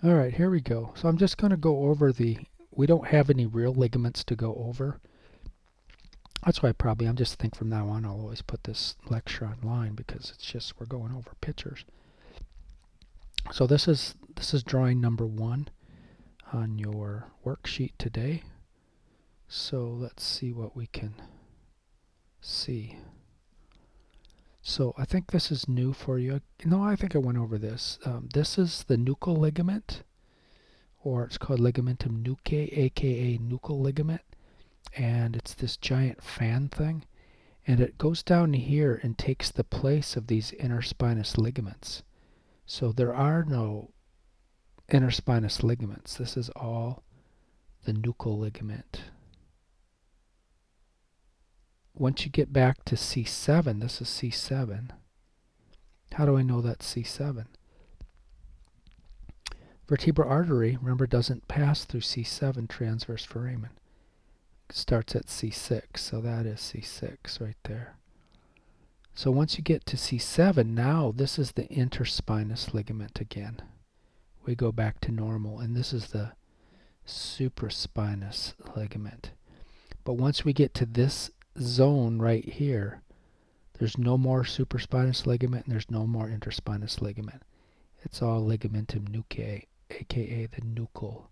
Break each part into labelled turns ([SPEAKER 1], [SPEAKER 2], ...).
[SPEAKER 1] All right, here we go. So I'm just going to go over we don't have any real ligaments to go over. That's why I'm just think from now on I'll always put this lecture online because it's just we're going over pictures. So this is drawing number 1 on your worksheet today. So let's see what we can see. So I think this is new for you. No, I think I went over this. This is the nuchal ligament, or it's called ligamentum nuchae, aka nuchal ligament, and it's this giant fan thing, and it goes down here and takes the place of these interspinous ligaments. So there are no interspinous ligaments. This is all the nuchal ligament. Once you get back to C7, this is C7. How do I know that's C7? Vertebral artery, remember, doesn't pass through C7 transverse foramen. It starts at C6, so that is C6 right there. So once you get to C7, now this is the interspinous ligament again. We go back to normal, and this is the supraspinous ligament. But once we get to this zone right here, there's no more supraspinous ligament and there's no more interspinous ligament. It's all ligamentum nuchae, aka the nuchal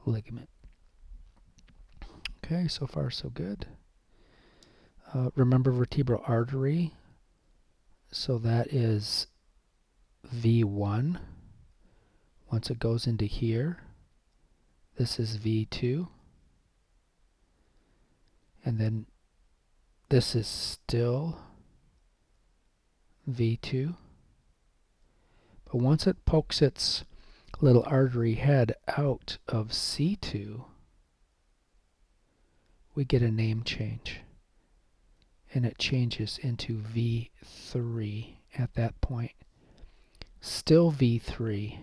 [SPEAKER 1] ligament. Okay, so far so good. Remember vertebral artery, so that is V1. Once it goes into here, this is V2. And then this is still V2. But once it pokes its little artery head out of C2, we get a name change. And it changes into V3 at that point. Still V3.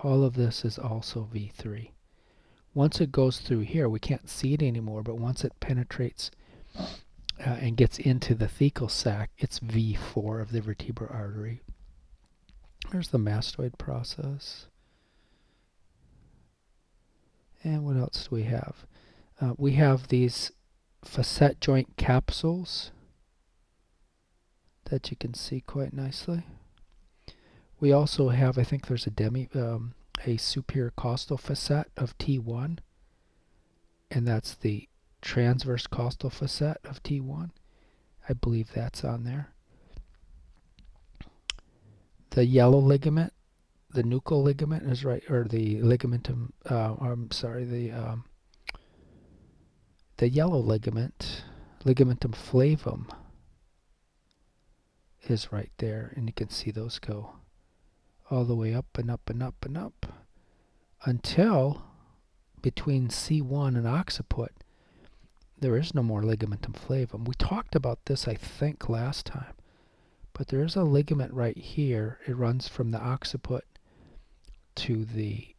[SPEAKER 1] All of this is also V3. Once it goes through here, we can't see it anymore, but once it penetrates and gets into the thecal sac, it's V4 of the vertebral artery. There's the mastoid process. And what else do we have? We have these facet joint capsules that you can see quite nicely. We also have, I think there's a superior costal facet of T1, and that's the transverse costal facet of T1. I believe that's on there. The yellow ligament, the nuchal ligament is right, or the ligamentum, the yellow ligament, ligamentum flavum, is right there, and you can see those go all the way up and up and up and up until between C1 and occiput there is no more ligamentum flavum. We talked about this, I think, last time, but there is a ligament right here. It runs from the occiput to the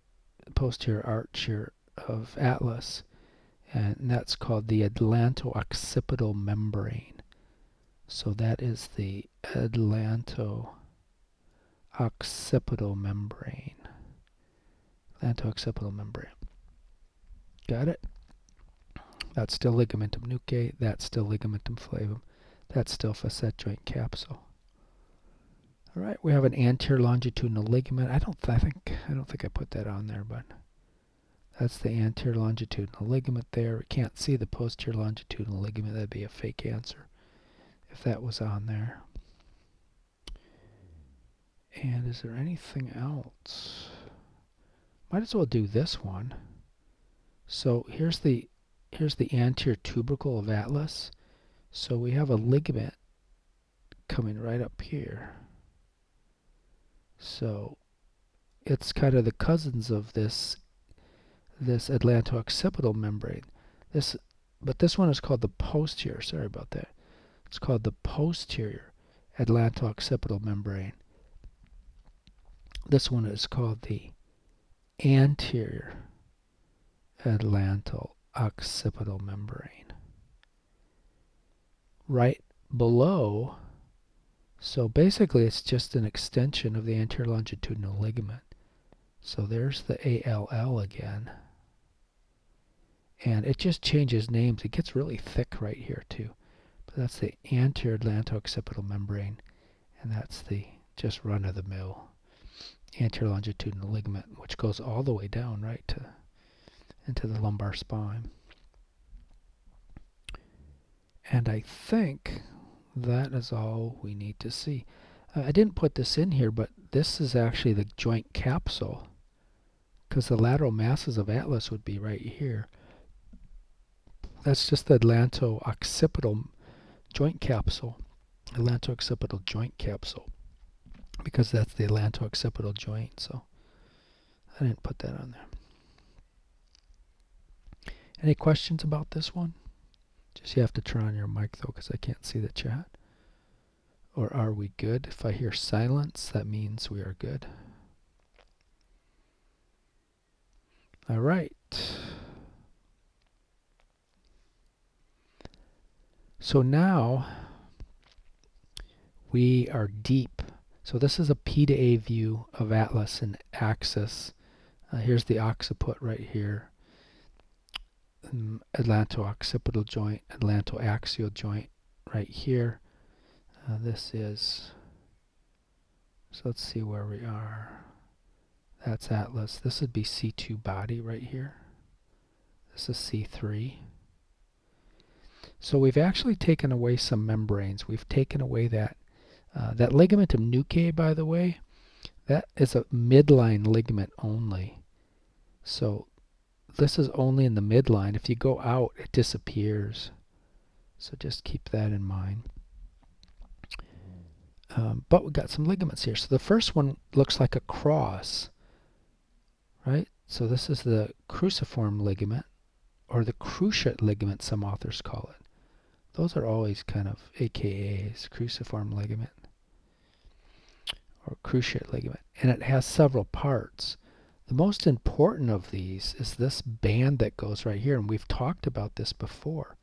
[SPEAKER 1] posterior arch here of atlas, and that's called the Atlantooccipital membrane. So that is the Atlantooccipital membrane. Atlantooccipital membrane. Got it? That's still ligamentum nuchae. That's still ligamentum flavum. That's still facet joint capsule. All right, we have an anterior longitudinal ligament. I don't think I put that on there, but that's the anterior longitudinal ligament there. We can't see the posterior longitudinal ligament. That'd be a fake answer if that was on there. And is there anything else? Might as well do this one. So here's the anterior tubercle of atlas. So we have a ligament coming right up here. So it's kind of the cousins of this Atlantooccipital membrane. But this one is called the posterior. Sorry about that. It's called the posterior Atlantooccipital membrane. This one is called the anterior Atlantooccipital membrane. Right below, so basically it's just an extension of the anterior longitudinal ligament. So there's the ALL again. And it just changes names. It gets really thick right here too. But that's the anterior atlantooccipital membrane. And that's the just run-of-the-mill anterior longitudinal ligament, which goes all the way down right into the lumbar spine. And I think that is all we need to see. I didn't put this in here, but this is actually the joint capsule, because the lateral masses of atlas would be right here. That's just the atlantooccipital joint capsule, atlantooccipital joint capsule, because that's the atlantooccipital joint. So I didn't put that on there. Any questions about this one? Just you have to turn on your mic though, because I can't see the chat. Or are we good? If I hear silence, that means we are good. All right. So now we are deep. So this is a P to A view of atlas and axis. Here's the occiput right here. Atlantooccipital joint, atlantoaxial joint right here. This is, so let's see where we are. That's atlas. This would be C2 body right here. This is C3. So we've actually taken away some membranes. We've taken away that ligamentum nuchae, by the way. That is a midline ligament only. So this is only in the midline. If you go out, it disappears. So just keep that in mind. But we've got some ligaments here. So the first one looks like a cross, right? So this is the cruciform ligament, or the cruciate ligament, some authors call it. Those are always kind of AKAs, cruciform ligament, or cruciate ligament. And it has several parts. The most important of these is this band that goes right here, and we've talked about this before.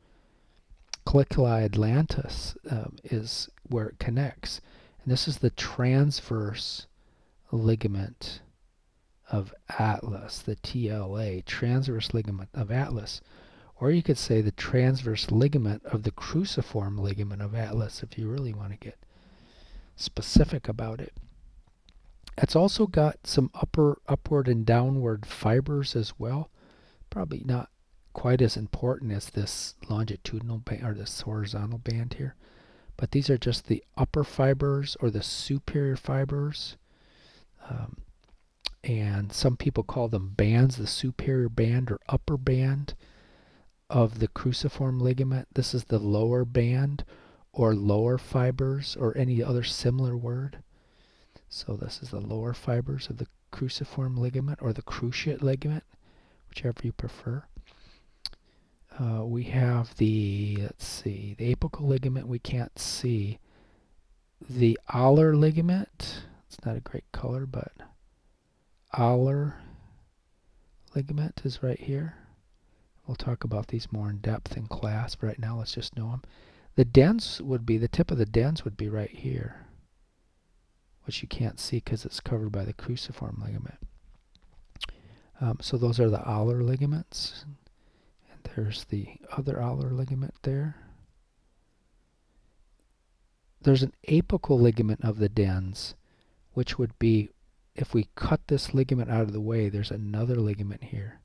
[SPEAKER 1] Colliculi atlantis is where it connects. And this is the transverse ligament of atlas, the TLA, transverse ligament of atlas. Or you could say the transverse ligament of the cruciform ligament of atlas if you really want to get specific about it. It's also got some upward and downward fibers as well. Probably not quite as important as this longitudinal band or this horizontal band here. But these are just the upper fibers or the superior fibers. And some people call them bands, the superior band or upper band of the cruciform ligament. This is the lower band or lower fibers or any other similar word. So this is the lower fibers of the cruciform ligament or the cruciate ligament, whichever you prefer. We have the, let's see, the apical ligament we can't see. The alar ligament, it's not a great color, but alar ligament is right here. We'll talk about these more in depth in class, but right now let's just know them. The dens would be, the tip of the dens would be right here, which you can't see because it's covered by the cruciform ligament. So those are the alar ligaments. And there's the other alar ligament there. There's an apical ligament of the dens, which would be, if we cut this ligament out of the way, there's another ligament here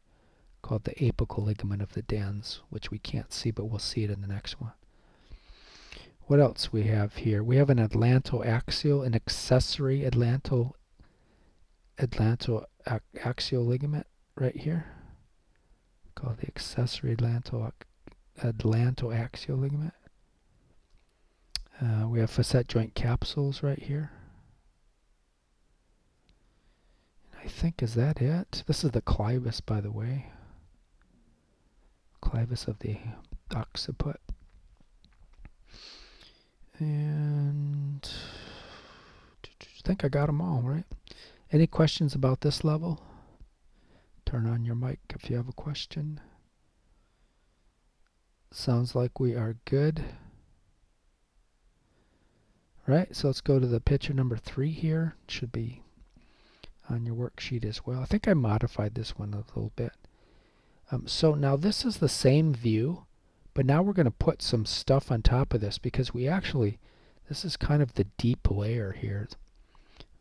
[SPEAKER 1] called the apical ligament of the dens, which we can't see, but we'll see it in the next one. What else we have here? We have an atlantoaxial, an accessory atlantoaxial ligament right here, called the accessory atlantoaxial ligament. We have facet joint capsules right here. I think, is that it? This is the clivus, by the way. Clivus of the occiput. And I think I got them all, right? Any questions about this level? Turn on your mic if you have a question. Sounds like we are good. Right, so let's go to the picture number 3 here. It should be on your worksheet as well. I think I modified this one a little bit. So now this is the same view, but now we're going to put some stuff on top of this because this is kind of the deep layer here.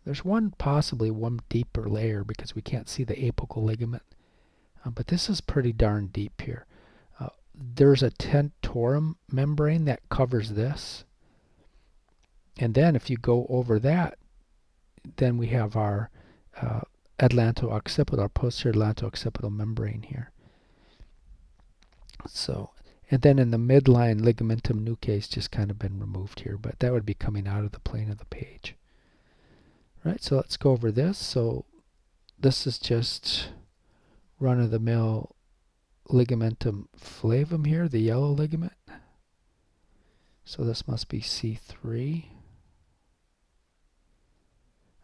[SPEAKER 1] There's possibly one deeper layer because we can't see the apical ligament, but this is pretty darn deep here. There's a tectorial membrane that covers this, and then if you go over that, then we have our Atlantooccipital, our posterior Atlantooccipital membrane here. So, and then in the midline, ligamentum nuchae has just kind of been removed here, but that would be coming out of the plane of the page. Right, so let's go over this. So this is just run-of-the-mill ligamentum flavum here, the yellow ligament. So this must be C3.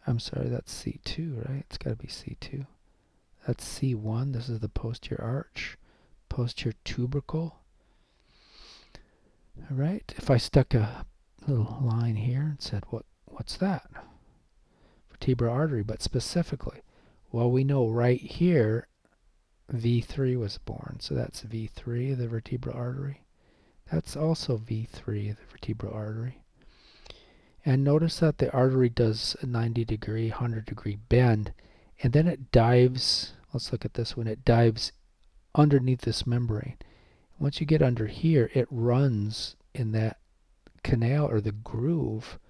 [SPEAKER 1] I'm sorry, that's C2, right? It's got to be C2. That's C1. This is the posterior arch, posterior tubercle. All right, if I stuck a little line here and said, what's that? Vertebral artery, but specifically, well, we know right here V3 was born, so that's V3 of the vertebral artery. That's also V3 of the vertebral artery. And notice that the artery does a 90-degree, 100-degree bend, and then it dives, let's look at this one, it dives underneath this membrane. Once you get under here, it runs in that canal or the groove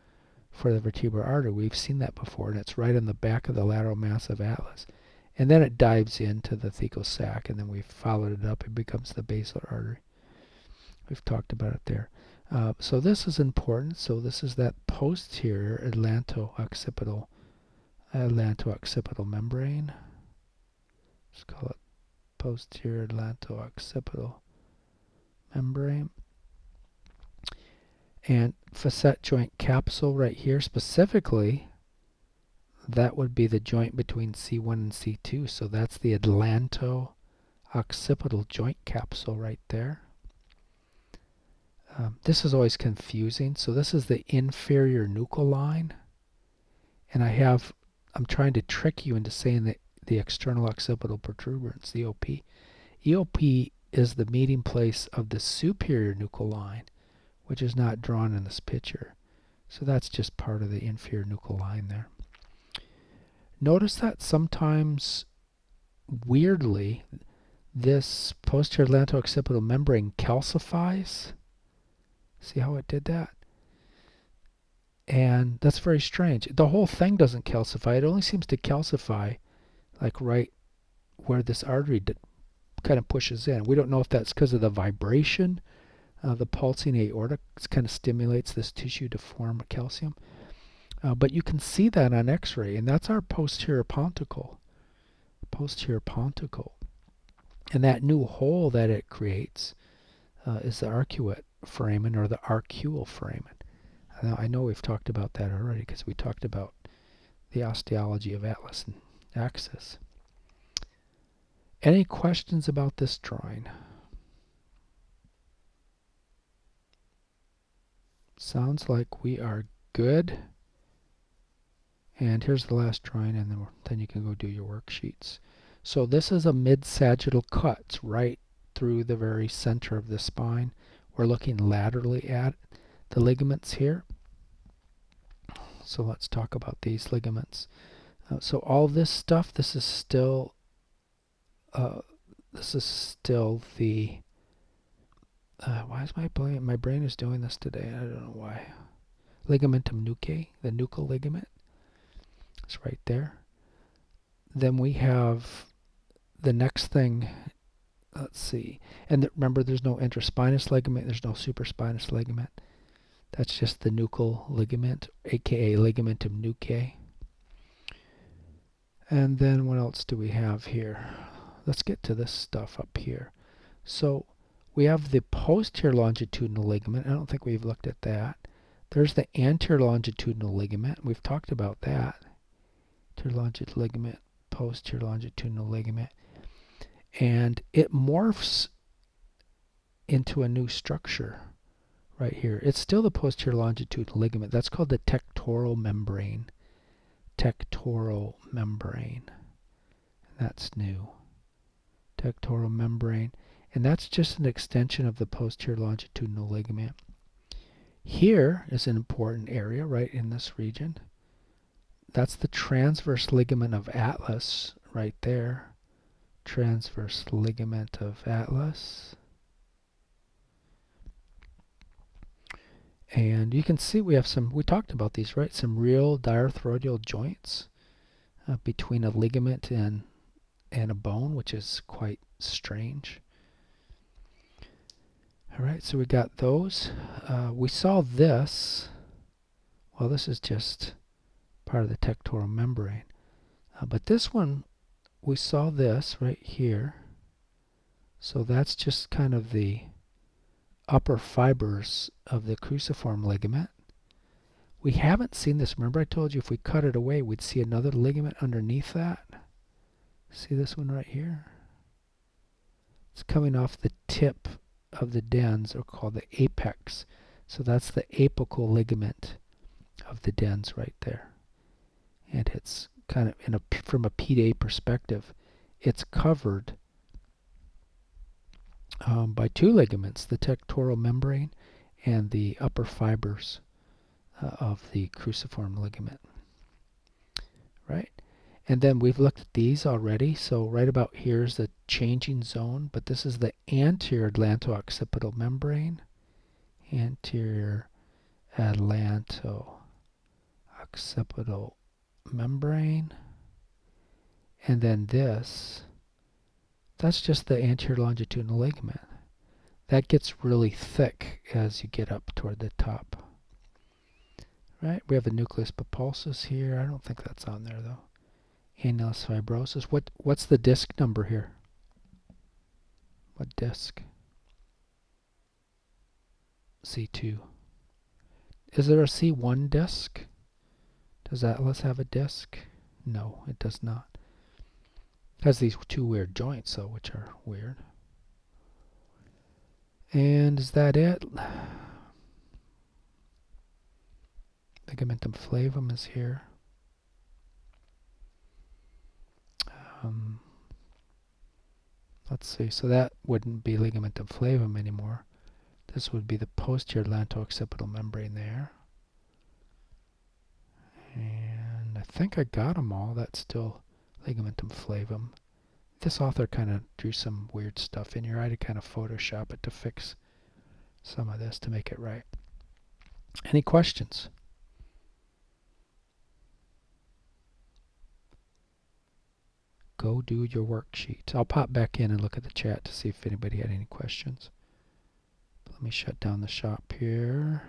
[SPEAKER 1] for the vertebral artery. We've seen that before, and it's right on the back of the lateral massive atlas. And then it dives into the thecal sac, and then we've followed it up. It becomes the basilar artery. We've talked about it there. So this is important. So this is that posterior Atlantooccipital membrane. Let's call it posterior Atlantooccipital membrane. And facet joint capsule right here, specifically, that would be the joint between C1 and C2. So that's the Atlantooccipital joint capsule right there. This is always confusing. So this is the inferior nuchal line. And I'm trying to trick you into saying that the external occipital protuberance, the EOP. EOP is the meeting place of the superior nuchal line, which is not drawn in this picture. So that's just part of the inferior nuchal line there. Notice that sometimes, weirdly, this posterior Atlantooccipital membrane calcifies. See how it did that? And that's very strange. The whole thing doesn't calcify. It only seems to calcify like right where this artery kind of pushes in. We don't know if that's because of the vibration. The pulsing aorta kind of stimulates this tissue to form calcium. But you can see that on x-ray, and that's our posterior ponticle. Posterior ponticle. And that new hole that it creates is the arcuate foramen or the arcual foramen. Now, I know we've talked about that already because we talked about the osteology of atlas and axis. Any questions about this drawing? Sounds like we are good. And here's the last drawing, and then you can go do your worksheets. So this is a mid-sagittal cut. It's right through the very center of the spine. We're looking laterally at the ligaments here. So let's talk about these ligaments. So all this stuff, this is still the why is my brain is doing this today? I don't know why. Ligamentum nuchae, the nuchal ligament. It's right there. Then we have the next thing. Let's see. And remember, there's no interspinous ligament. There's no supraspinous ligament. That's just the nuchal ligament, aka ligamentum nuchae. And then what else do we have here? Let's get to this stuff up here. So we have the posterior longitudinal ligament. I don't think we've looked at that. There's the anterior longitudinal ligament. We've talked about that. Anterior longitudinal ligament, posterior longitudinal ligament. And it morphs into a new structure right here. It's still the posterior longitudinal ligament. That's called the tectorial membrane. tectorial membrane. That's new. Tectorial membrane. And that's just an extension of the posterior longitudinal ligament. Here is an important area right in this region. That's the transverse ligament of Atlas right there. Transverse ligament of Atlas. And you can see we have some, we talked about these, right? Some real diarthrodial joints between a ligament and a bone, which is quite strange. All right, so we got those. We saw this. Well, this is just part of the tectorial membrane. But this one, we saw this right here. So that's just kind of the upper fibers of the cruciform ligament. We haven't seen this. Remember I told you if we cut it away, we'd see another ligament underneath that. See this one right here? It's coming off the tip of the dens, or called the apex. So that's the apical ligament of the dens right there. And it's kind of, from a P-A perspective, it's covered by two ligaments, the tectorial membrane and the upper fibers of the cruciform ligament. Right? And then we've looked at these already. So right about here is the changing zone, but this is the anterior atlantooccipital membrane. Anterior atlantooccipital membrane. And then this, that's just the anterior longitudinal ligament. That gets really thick as you get up toward the top. Right? We have the nucleus pulposus here. I don't think that's on there though. Annulus fibrosus. What's the disc number here? What disc? C2. Is there a C1 disc? Does Atlas have a disc? No, it does not. It has these two weird joints though, which are weird. And is that it? Ligamentum flavum is here. Let's see, so that wouldn't be ligamentum flavum anymore. This would be the posterior atlantooccipital membrane there. And I think I got them all. That's still ligamentum flavum. This author kind of drew some weird stuff in here. I had to kind of Photoshop it to fix some of this to make it right. Any questions? Go do your worksheet. I'll pop back in and look at the chat to see if anybody had any questions. Let me shut down the shop here.